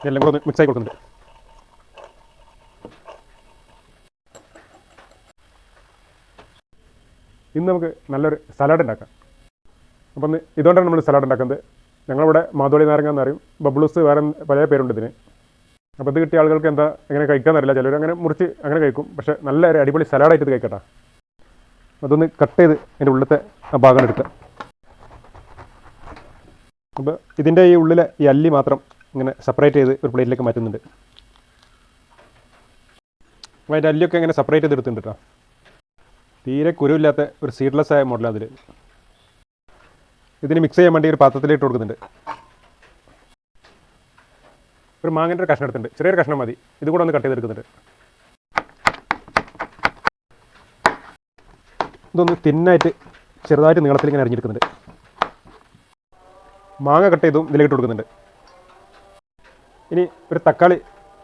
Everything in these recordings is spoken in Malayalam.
എല്ലാം കൂടെ ഒന്ന് മിക്സ് ആയി കൊടുക്കുന്നുണ്ട്. ഇന്ന് നമുക്ക് നല്ലൊരു സലാഡ് ഉണ്ടാക്കാം. അപ്പം ഇതുകൊണ്ടാണ് നമ്മൾ സലാഡ് ഉണ്ടാക്കുന്നത്. ഞങ്ങളിവിടെ മാതോളി നാരങ്ങ എന്ന് പറയും, ബബ്ലൂസ് വേറെ പല പേരുണ്ട് ഇതിന്. അപ്പോൾ ഇത് കിട്ടിയ ആളുകൾക്ക് എന്താ എങ്ങനെ കഴിക്കാമെന്നറിയില്ല. ചിലർ അങ്ങനെ മുറിച്ച് അങ്ങനെ കഴിക്കും. പക്ഷേ നല്ല ഒരു അടിപൊളി സലാഡായിട്ട് ഇത് കഴിക്കട്ടെ. അതൊന്ന് കട്ട് ചെയ്ത് അതിൻ്റെ ഉള്ളിലത്തെ ആ ഭാഗം എടുക്കുക. അപ്പോൾ ഇതിൻ്റെ ഈ ഉള്ളിലെ ഈ അല്ലി മാത്രം ഇങ്ങനെ സെപ്പറേറ്റ് ചെയ്ത് ഒരു പ്ലേറ്റിലേക്ക് മാറ്റുന്നുണ്ട്. അപ്പോൾ അതിൻ്റെ അല്ലിയൊക്കെ ഇങ്ങനെ സെപ്പറേറ്റ് ചെയ്ത് എടുത്തിട്ടുണ്ട് കേട്ടോ. തീരെ കുരുവില്ലാത്ത ഒരു സീഡ്ലെസ് ആയ മോഡലാണ് അതിൽ. ഇതിന് മിക്സ് ചെയ്യാൻ വേണ്ടി ഒരു പാത്രത്തിലിട്ട് കൊടുക്കുന്നുണ്ട്. ഒരു മാങ്ങൻ്റെ ഒരു കഷ്ണം എടുത്തിട്ടുണ്ട്, ചെറിയൊരു കഷ്ണം മതി. ഇത് കൂടെ ഒന്ന് കട്ട് ചെയ്തെടുക്കുന്നുണ്ട്. ഇതൊന്ന് തിന്നായിട്ട് ചെറുതായിട്ട് നീളത്തിൽ ഇങ്ങനെ അരിഞ്ഞെടുക്കുന്നുണ്ട്. മാങ്ങ കട്ട് ചെയ്തും ഇതിലേക്ക് കൊടുക്കുന്നുണ്ട്. ഇനി ഒരു തക്കാളി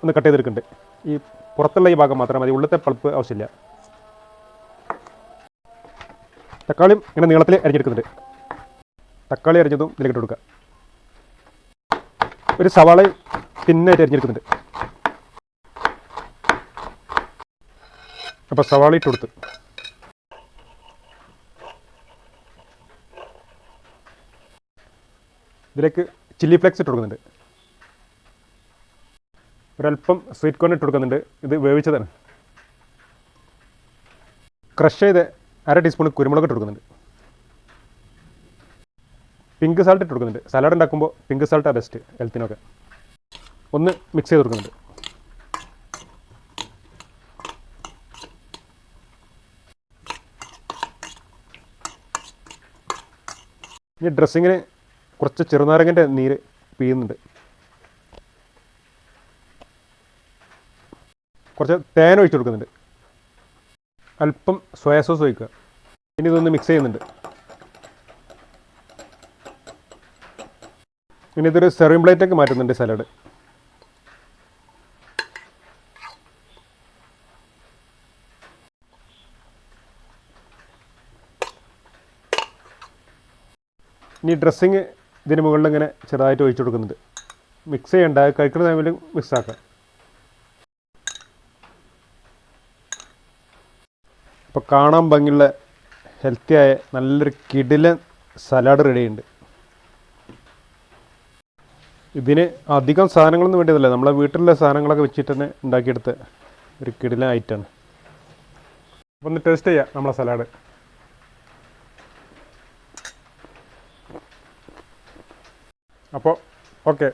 ഒന്ന് കട്ട് ചെയ്തെടുക്കുന്നുണ്ട്. ഈ പുറത്തുള്ള ഈ ഭാഗം മാത്രം മതി, ഉള്ളിലത്തെ പൾപ്പ് ആവശ്യമില്ല. തക്കാളിയും ഇങ്ങനെ നീളത്തിൽ അരിഞ്ഞെടുക്കുന്നുണ്ട്. തക്കാളി അരിഞ്ഞതും ഇതിലേക്ക് കൊടുക്കുക. ഒരു സവാളയും തിന്നായിട്ട് അരിഞ്ഞെടുക്കുന്നുണ്ട്. അപ്പോൾ സവാള ഇട്ട് കൊടുത്ത് ഇതിലേക്ക് ചില്ലി ഫ്ലേക്സ് ഇട്ട് കൊടുക്കുന്നുണ്ട്. ഒരല്പം സ്വീറ്റ് കോൺ ഇട്ട് കൊടുക്കുന്നുണ്ട്. ഇത് വേവിച്ചതാണ്. ക്രഷ് ചെയ്ത് 1/2 ടീസ്പൂൺ കുരുമുളക് ഇട്ട് കൊടുക്കുന്നുണ്ട്. പിങ്ക് സാൾട്ട് ഇട്ട് കൊടുക്കുന്നുണ്ട്. സലാഡ് ഉണ്ടാക്കുമ്പോൾ പിങ്ക് സാൾട്ടാണ് ബെസ്റ്റ് ഹെൽത്തിനൊക്കെ. ഒന്ന് മിക്സ് ചെയ്ത് കൊടുക്കുന്നുണ്ട്. ഇനി ഡ്രസ്സിങ്ങിന് കുറച്ച് ചെറുനാരങ്ങൻ്റെ നീര് പിഴിയുന്നുണ്ട്. കുറച്ച് തേൻ ഒഴിച്ച് കൊടുക്കുന്നുണ്ട്. അല്പം സോയാ സോസ് ഒഴിക്കുക. ഇനി ഇതൊന്ന് മിക്സ് ചെയ്യുന്നുണ്ട്. ഇനി ഇതൊരു സെർവിങ് പ്ലേറ്റൊക്കെ മാറ്റുന്നുണ്ട് സലാഡ്. ഇനി ഡ്രസ്സിങ് ഇതിന് മുകളിൽ ഇങ്ങനെ ചെറുതായിട്ട് ഒഴിച്ചു കൊടുക്കുന്നുണ്ട്. മിക്സ് ചെയ്യണ്ട, കഴിക്കുന്ന ടൈമിൽ മിക്സ് ആക്കാം. അപ്പോൾ കാണാൻ ഭംഗിയുള്ള ഹെൽത്തിയായ നല്ലൊരു കിടിലൻ സലാഡ് റെഡിയുണ്ട്. ഇതിന് അധികം സാധനങ്ങളൊന്നും വേണ്ടിയതല്ല, നമ്മളെ വീട്ടിലുള്ള സാധനങ്ങളൊക്കെ വെച്ചിട്ട് തന്നെ ഉണ്ടാക്കിയെടുത്ത ഒരു കിടിലൻ ഐറ്റമാണ്. അപ്പോൾ ഒന്ന് ടേസ്റ്റ് ചെയ്യാം നമ്മളെ സലാഡ്. അപ്പോൾ ഓക്കെ.